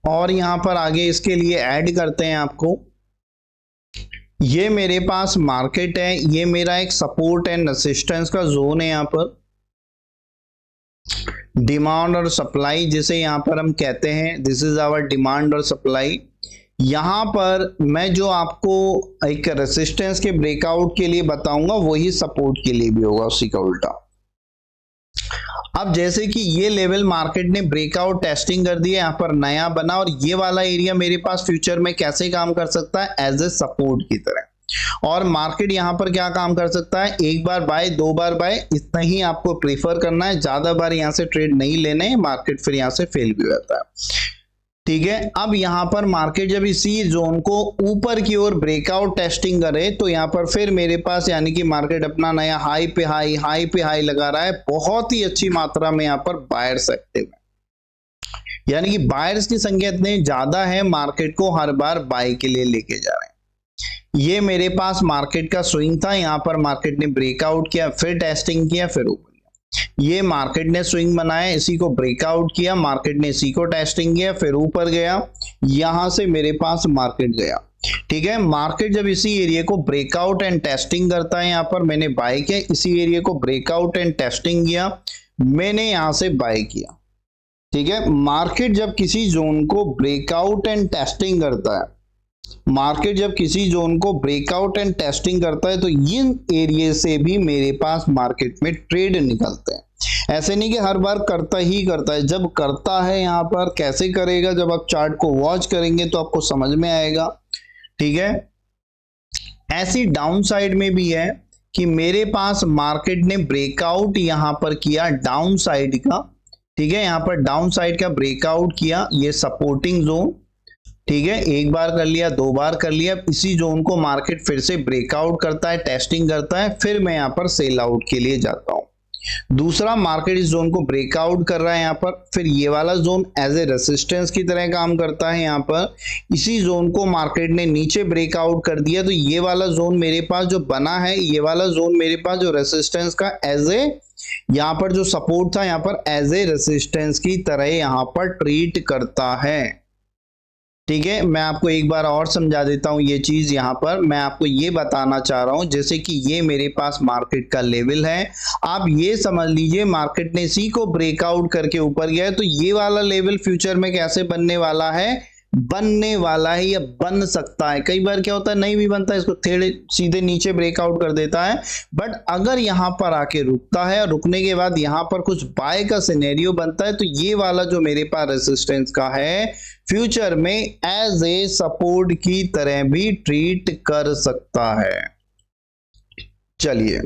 और यहां पर आगे इसके लिए ऐड करते हैं आपको, ये मेरे पास मार्केट है, ये मेरा एक सपोर्ट एंड रेसिस्टेंस का जोन है, यहां पर डिमांड और सप्लाई जिसे यहां पर हम कहते हैं, दिस इज आवर डिमांड और सप्लाई। यहां पर मैं जो आपको एक रेसिस्टेंस के ब्रेकआउट के लिए बताऊंगा वही सपोर्ट के लिए भी होगा, उसी का उल्टा। अब जैसे कि ये लेवल मार्केट ने ब्रेकआउट टेस्टिंग कर दिया, यहां पर नया बना, और ये वाला एरिया मेरे पास फ्यूचर में कैसे काम कर सकता है, एज ए सपोर्ट की तरह। और मार्केट यहां पर क्या काम कर सकता है, एक बार बाय, दो बार बाय, इतना ही आपको प्रीफर करना है, ज्यादा बार यहां से ट्रेड नहीं लेने, मार्केट फिर यहां से फेल भी होता है। ठीक है, अब यहां पर मार्केट जब इसी जोन को ऊपर की ओर ब्रेकआउट टेस्टिंग करे, तो यहां पर फिर मेरे पास यानी कि मार्केट अपना नया हाई पे हाई लगा रहा है, बहुत ही अच्छी मात्रा में यहां पर बायर्स एक्टिव है, यानी कि बायर्स की संख्या इतनी ज्यादा है, मार्केट को हर बार बाय के लिए लेके जा रहे हैं। ये मेरे पास मार्केट का स्विंग था, यहां पर मार्केट ने ब्रेकआउट किया, फिर टेस्टिंग किया, फिर ऊपर। ये मार्केट ने स्विंग बनाया, इसी को ब्रेकआउट किया, मार्केट ने इसी को टेस्टिंग किया, फिर ऊपर गया, यहां से मेरे पास मार्केट गया। ठीक है, मार्केट जब इसी एरिया को ब्रेकआउट एंड टेस्टिंग करता है, यहां पर मैंने बाय किया, इसी एरिया को ब्रेकआउट एंड टेस्टिंग किया, मैंने यहां से बाय किया। ठीक है, मार्केट जब किसी जोन को ब्रेकआउट एंड टेस्टिंग करता है, मार्केट जब किसी जोन को ब्रेकआउट एंड टेस्टिंग करता है, तो इन एरिया से भी मेरे पास मार्केट में ट्रेड निकलते हैं। ऐसे नहीं कि हर बार करता ही करता है, जब करता है यहां पर कैसे करेगा, जब आप चार्ट को वॉच करेंगे तो आपको समझ में आएगा। ठीक है, ऐसी डाउन साइड में भी है कि मेरे पास मार्केट ने ब्रेकआउट यहां पर किया डाउन साइड का। ठीक है, यहां पर डाउन साइड का ब्रेकआउट किया, ये सपोर्टिंग जोन। ठीक है, एक बार कर लिया, दो बार कर लिया, इसी जोन को मार्केट फिर से ब्रेकआउट करता है, टेस्टिंग करता है, फिर मैं यहां पर सेल आउट के लिए जाता हूं। दूसरा, मार्केट इस जोन को ब्रेकआउट कर रहा है यहां पर, फिर ये वाला जोन एज ए रेसिस्टेंस की तरह काम करता है, यहां पर इसी जोन को मार्केट ने नीचे ब्रेकआउट कर दिया, तो ये वाला जोन मेरे पास जो बना है, ये वाला जोन मेरे पास जो रेसिस्टेंस का एज ए यहां पर जो सपोर्ट था, यहां पर एज ए रेसिस्टेंस की तरह यहां पर ट्रीट करता है। ठीक है, मैं आपको एक बार और समझा देता हूं ये चीज। यहां पर मैं आपको ये बताना चाह रहा हूं, जैसे कि ये मेरे पास मार्केट का लेवल है, आप ये समझ लीजिए मार्केट ने इसी को ब्रेकआउट करके ऊपर गया है, तो ये वाला लेवल फ्यूचर में कैसे बनने वाला है, बनने वाला है या बन सकता है। कई बार क्या होता है नहीं भी बनता है, इसको थोड़े सीधे नीचे ब्रेकआउट कर देता है, बट अगर यहां पर आके रुकता है और रुकने के बाद यहां पर कुछ बाय का सिनेरियो बनता है, तो ये वाला जो मेरे पास रेजिस्टेंस का है फ्यूचर में एज ए सपोर्ट की तरह भी ट्रीट कर सकता है। चलिए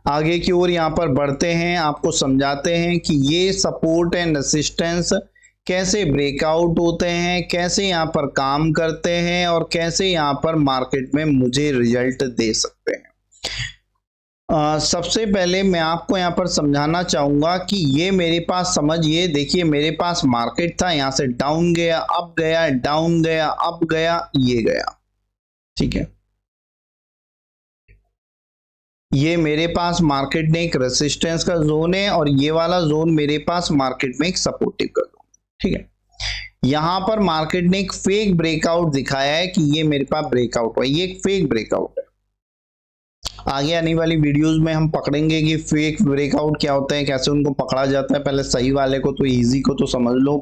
आगे की ओर यहां पर बढ़ते हैं, आपको समझाते हैं कि ये सपोर्ट एंड रेजिस्टेंस कैसे ब्रेकआउट होते हैं, कैसे यहां पर काम करते हैं और कैसे यहां पर मार्केट में मुझे रिजल्ट दे सकते हैं। सबसे पहले मैं आपको यहां पर समझाना चाहूंगा कि ये मेरे पास समझिए, देखिए मेरे पास मार्केट था, यहां से डाउन गया, अप गया, डाउन गया, अप गया, ये गया, ठीक है। ये मेरे पास मार्केट ने एक रेजिस्टेंस का जोन है और ये वाला जोन मेरे पास मार्केट में एक सपोर्टिव का जोन, ठीक है। यहां पर मार्केट ने एक फेक ब्रेकआउट दिखाया है कि ये मेरे पास ब्रेकआउट है, ये एक फेक ब्रेकआउट है। आगे आने वाली वीडियोस में हम पकड़ेंगे कि फेक ब्रेकआउट क्या होते हैं, कैसे उनको पकड़ा जाता है। पहले सही वाले को तो इजी को तो समझ लो,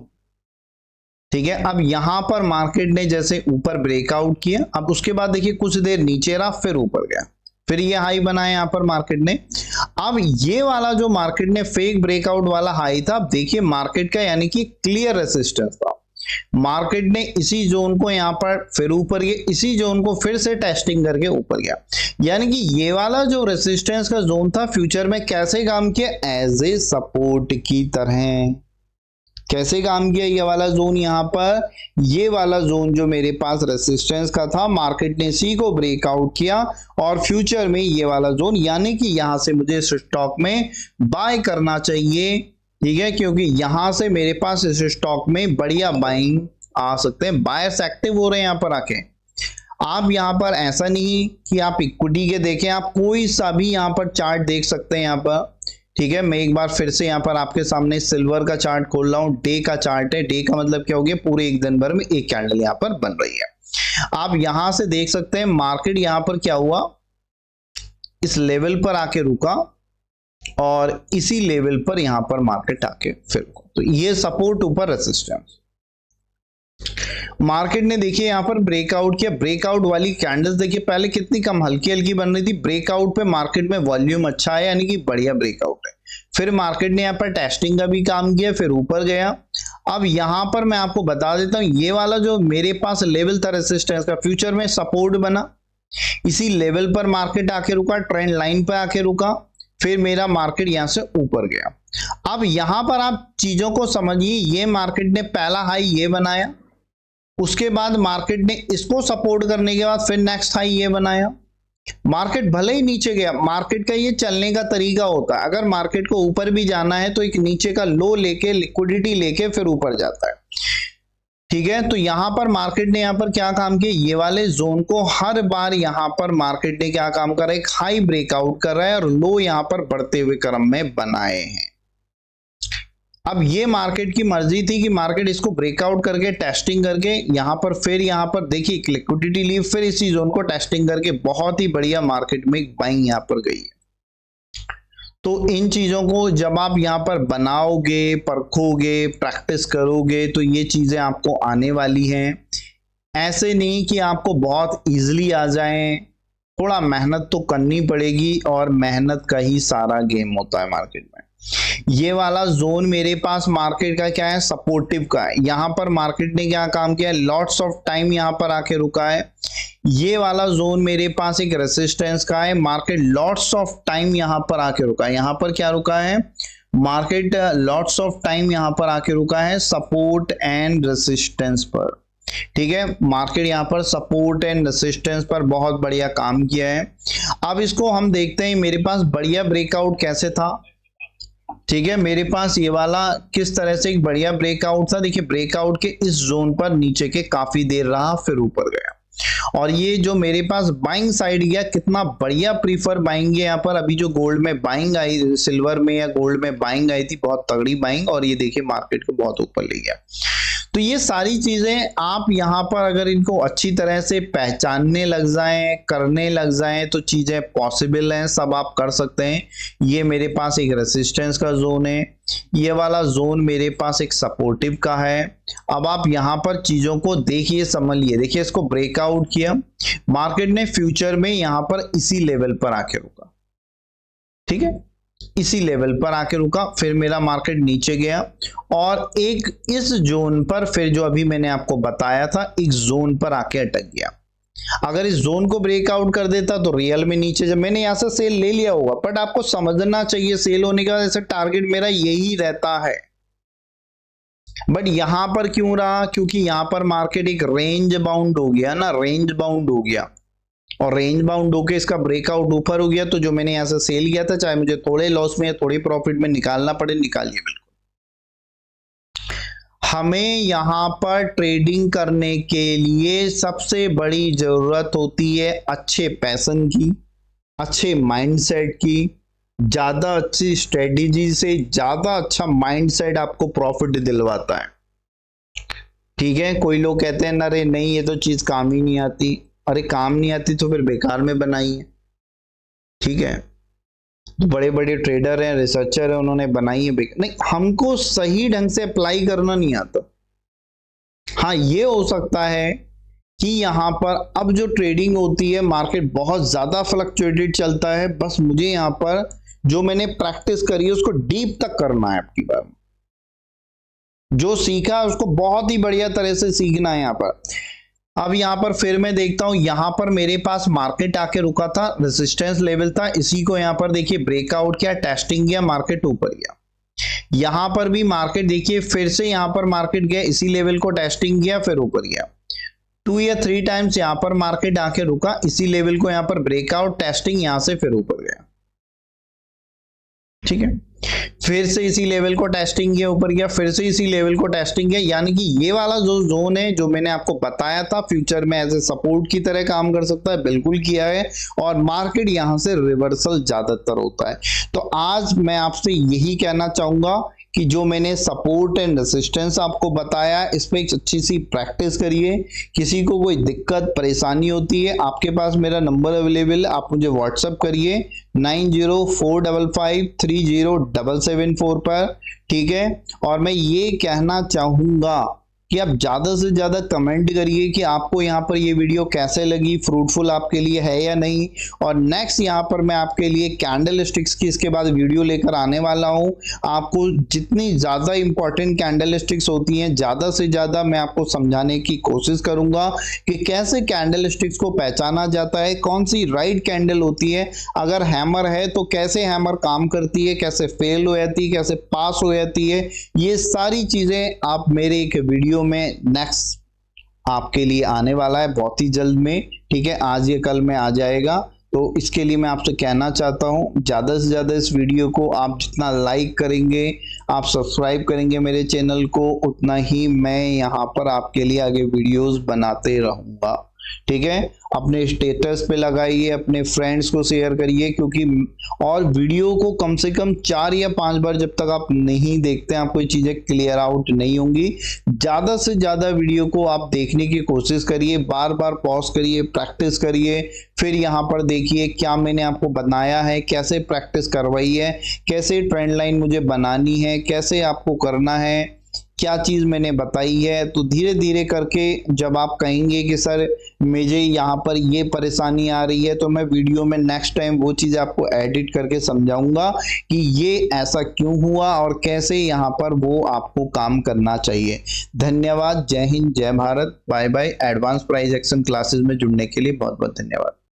ठीक है। अब यहां पर मार्केट ने जैसे ऊपर ब्रेकआउट किया, अब उसके बाद देखिए कुछ देर नीचे रहा, फिर ऊपर गया, फिर ये हाई बनाया यहां पर मार्केट ने। अब ये वाला जो मार्केट ने फेक ब्रेकआउट वाला हाई था, अब देखिए मार्केट का यानी कि क्लियर रेजिस्टेंस था, मार्केट ने इसी जोन को यहां पर फिर ऊपर गया, इसी जोन को फिर से टेस्टिंग करके ऊपर गया, यानी कि ये वाला जो रेजिस्टेंस का जोन था फ्यूचर में कैसे काम किया, एज ए सपोर्ट की तरह। कैसे काम किया ये वाला जोन, यहां पर ये वाला जोन जो मेरे पास रेजिस्टेंस का था, मार्केट ने इसी को ब्रेकआउट किया और फ्यूचर में ये वाला जोन, यानी कि यहां से मुझे इस स्टॉक में बाय करना चाहिए, ठीक है, क्योंकि यहां से मेरे पास इस स्टॉक में बढ़िया बाइंग आ सकते हैं, बायर्स एक्टिव हो रहे हैं यहां पर आके। आप यहां पर ऐसा नहीं कि आप इक्विटी के देखें, आप कोई सा भी यहां पर चार्ट देख सकते हैं यहां पर, ठीक है। मैं एक बार फिर से यहां पर आपके सामने सिल्वर का चार्ट खोल रहा हूं, डे का चार्ट है, डे का मतलब क्या हो गया, पूरे एक दिन भर में एक कैंडल यहां पर बन रही है। आप यहां से देख सकते हैं मार्केट यहां पर क्या हुआ, इस लेवल पर आके रुका और इसी लेवल पर यहां पर मार्केट आके फिर रुका, तो ये सपोर्ट ऊपर रेजिस्टेंस। मार्केट ने देखिए यहां पर ब्रेकआउट किया, ब्रेकआउट वाली कैंडल्स देखिए पहले कितनी कम हल्की हल्की बन रही थी, ब्रेकआउट पे मार्केट में वॉल्यूम अच्छा है, यानी कि बढ़िया ब्रेकआउट है। फिर मार्केट ने यहां पर टेस्टिंग का भी काम किया, फिर ऊपर गया। अब यहां पर मैं आपको बता देता हूं, ये वाला जो मेरे पास लेवल था रेजिस्टेंस का, फ्यूचर में सपोर्ट बना, इसी लेवल पर मार्केट आके रुका, ट्रेंड लाइन पर आके रुका, फिर मेरा मार्केट यहां से ऊपर गया। अब यहां पर आप चीजों को समझिए, ये मार्केट ने पहला हाई ये बनाया, उसके बाद मार्केट ने इसको सपोर्ट करने के बाद फिर नेक्स्ट हाई ये बनाया। मार्केट भले ही नीचे गया, मार्केट का ये चलने का तरीका होता है, अगर मार्केट को ऊपर भी जाना है तो एक नीचे का लो लेके, लिक्विडिटी लेके फिर ऊपर जाता है, ठीक है। तो यहां पर मार्केट ने यहां पर क्या काम किया, ये वाले जोन को हर बार यहां पर मार्केट ने क्या काम कर रहा है, एक हाई ब्रेकआउट कर रहा है और लो यहां पर बढ़ते हुए क्रम में बनाए हैं। अब ये मार्केट की मर्जी थी कि मार्केट इसको ब्रेकआउट करके टेस्टिंग करके यहां पर, फिर यहां पर देखिए लिक्विडिटी ली, फिर इसी जोन को टेस्टिंग करके बहुत ही बढ़िया मार्केट में बाइंग यहां पर गई है। तो इन चीजों को जब आप यहां पर बनाओगे, परखोगे, प्रैक्टिस करोगे, तो ये चीजें आपको आने वाली हैं। ऐसे नहीं कि आपको बहुत इजीली आ जाए, थोड़ा मेहनत तो करनी पड़ेगी और मेहनत का ही सारा गेम होता है मार्केट में। ये वाला जोन मेरे पास मार्केट का क्या है, सपोर्टिव का है। यहां पर मार्केट ने क्या काम किया, लॉट्स ऑफ टाइम यहां पर आके रुका है। ये वाला जोन मेरे पास एक रेजिस्टेंस का है, मार्केट लॉट्स ऑफ टाइम यहां पर आके रुका है। यहां पर क्या रुका है, मार्केट लॉट्स ऑफ टाइम यहां पर आके रुका है सपोर्ट एंड रेजिस्टेंस पर, ठीक है। मार्केट यहां पर सपोर्ट एंड रेजिस्टेंस पर बहुत बढ़िया काम किया है। अब इसको हम देखते हैं मेरे पास बढ़िया ब्रेकआउट कैसे था, ठीक है। मेरे पास ये वाला किस तरह से एक बढ़िया ब्रेकआउट था, देखिए ब्रेकआउट के इस जोन पर नीचे के काफी देर रहा, फिर ऊपर गया, और ये जो मेरे पास बाइंग साइड गया, कितना बढ़िया प्रीफर बाइंग है यहाँ पर। अभी जो गोल्ड में बाइंग आई, सिल्वर में या गोल्ड में बाइंग आई थी, बहुत तगड़ी बाइंग, और ये देखिए मार्केट को बहुत ऊपर ले गया। तो ये सारी चीजें आप यहाँ पर अगर इनको अच्छी तरह से पहचानने लग जाएं, करने लग जाएं, तो चीजें पॉसिबल हैं, सब आप कर सकते हैं। ये मेरे पास एक रेसिस्टेंस का जोन है, ये वाला जोन मेरे पास एक सपोर्टिव का है। अब आप यहाँ पर चीजों को देखिए, समझिए, देखिए इसको ब्रेकआउट किया मार्केट ने, फ्यूचर में यहाँ पर इसी लेवल पर आके रुका, ठीक है, इसी लेवल पर आके रुका, फिर मेरा मार्केट नीचे गया और एक इस जोन पर, फिर जो अभी मैंने आपको बताया था, एक जोन पर आके अटक गया। अगर इस जोन को ब्रेकआउट कर देता तो रियल में नीचे, जब मैंने यहां से सेल ले लिया होगा, बट आपको समझना चाहिए सेल होने का ऐसा टारगेट मेरा यही रहता है। बट यहां पर क्यों रहा? क्योंकि यहां पर मार्केट एक रेंज बाउंड हो गया ना, रेंज बाउंड हो गया, और रेंज बाउंड होके इसका ब्रेकआउट ऊपर हो गया। तो जो मैंने यहां से सेल किया था, चाहे मुझे थोड़े लॉस में या थोड़ी प्रॉफिट में निकालना पड़े, निकालिए। बिल्कुल हमें यहां पर ट्रेडिंग करने के लिए सबसे बड़ी जरूरत होती है अच्छे पैशन की, अच्छे माइंडसेट की। ज्यादा अच्छी स्ट्रेटेजी से ज्यादा अच्छा माइंडसेट आपको प्रॉफिट दिलवाता है, ठीक है। कोई लोग कहते हैं अरे नहीं ये तो चीज काम ही नहीं आती, अरे काम नहीं आती तो फिर बेकार में बनाई है, ठीक है। बड़े बड़े ट्रेडर हैं, रिसर्चर हैं, उन्होंने बनाई है, नहीं, हमको सही ढंग से अप्लाई करना नहीं आता। हाँ, ये हो सकता है कि यहां पर अब जो ट्रेडिंग होती है, मार्केट बहुत ज्यादा फ्लक्चुएटेड चलता है, बस मुझे यहां पर जो मैंने प्रैक्टिस करी है उसको डीप तक करना है। आपकी बार जो सीखा है उसको बहुत ही बढ़िया तरह से सीखना है यहाँ पर। अब यहां पर फिर मैं देखता हूं, यहां पर मेरे पास मार्केट आके रुका था, रेजिस्टेंस लेवल था, इसी को यहां पर देखिए ब्रेकआउट किया, टेस्टिंग किया, मार्केट ऊपर गया। यहां पर भी मार्केट देखिए फिर से यहां पर मार्केट गया, इसी लेवल को टेस्टिंग किया, फिर ऊपर गया। 2 या 3 टाइम्स यहां पर मार्केट आके रुका, इसी लेवल को यहां पर ब्रेकआउट, टेस्टिंग, यहां से फिर ऊपर गया, ठीक है। फिर से इसी लेवल को टेस्टिंग किया, ऊपर गया, फिर से इसी लेवल को टेस्टिंग किया। यानी कि ये वाला जो जोन है, जो मैंने आपको बताया था फ्यूचर में एज ए सपोर्ट की तरह काम कर सकता है, बिल्कुल किया है। और मार्केट यहां से रिवर्सल ज्यादातर होता है। तो आज मैं आपसे यही कहना चाहूंगा कि जो मैंने सपोर्ट एंड रेसिस्टेंस आपको बताया, इस पे एक अच्छी सी प्रैक्टिस करिए। किसी को कोई दिक्कत परेशानी होती है, आपके पास मेरा नंबर अवेलेबल है, आप मुझे व्हाट्सएप करिए 9045530774 पर, ठीक है। और मैं ये कहना चाहूंगा कि आप ज्यादा से ज्यादा कमेंट करिए कि आपको यहाँ पर ये वीडियो कैसे लगी, फ्रूटफुल आपके लिए है या नहीं। और नेक्स्ट यहाँ पर मैं आपके लिए कैंडल स्टिक्स की इसके बाद वीडियो लेकर आने वाला हूँ। आपको जितनी ज्यादा इंपॉर्टेंट कैंडल स्टिक्स होती हैं, ज्यादा से ज्यादा मैं आपको समझाने की कोशिश करूंगा कि कैसे कैंडल स्टिक्स को पहचाना जाता है, कौन सी राइट कैंडल होती है, अगर हैमर है तो कैसे हैमर काम करती है, कैसे फेल हो जाती है, कैसे पास हो जाती है। ये सारी चीजें आप मेरे एक वीडियो में नेक्स्ट आपके लिए आने वाला है बहुत ही जल्द में, ठीक है। आज या कल में आ जाएगा। तो इसके लिए मैं आपसे कहना चाहता हूं, ज्यादा से ज्यादा इस वीडियो को आप जितना लाइक करेंगे, आप सब्सक्राइब करेंगे मेरे चैनल को, उतना ही मैं यहां पर आपके लिए आगे वीडियोस बनाते रहूंगा, ठीक है। अपने स्टेटस पे लगाइए, अपने फ्रेंड्स को शेयर करिए, क्योंकि और वीडियो को कम से कम 4 या 5 बार जब तक आप नहीं देखते हैं, आपको ये चीजें क्लियर आउट नहीं होंगी। ज्यादा से ज्यादा वीडियो को आप देखने की कोशिश करिए, बार बार पॉज करिए, प्रैक्टिस करिए, फिर यहाँ पर देखिए क्या मैंने आपको बनाया है, कैसे प्रैक्टिस करवाई है, कैसे ट्रेंड लाइन मुझे बनानी है, कैसे आपको करना है, क्या चीज मैंने बताई है। तो धीरे धीरे करके जब आप कहेंगे कि सर मुझे यहाँ पर ये परेशानी आ रही है, तो मैं वीडियो में नेक्स्ट टाइम वो चीज आपको एडिट करके समझाऊंगा कि ये ऐसा क्यों हुआ और कैसे यहाँ पर वो आपको काम करना चाहिए। धन्यवाद। जय हिंद, जय Bharat, bye bye. Advance price action classes में जुड़ने के लिए बहुत बहुत धन्यवाद।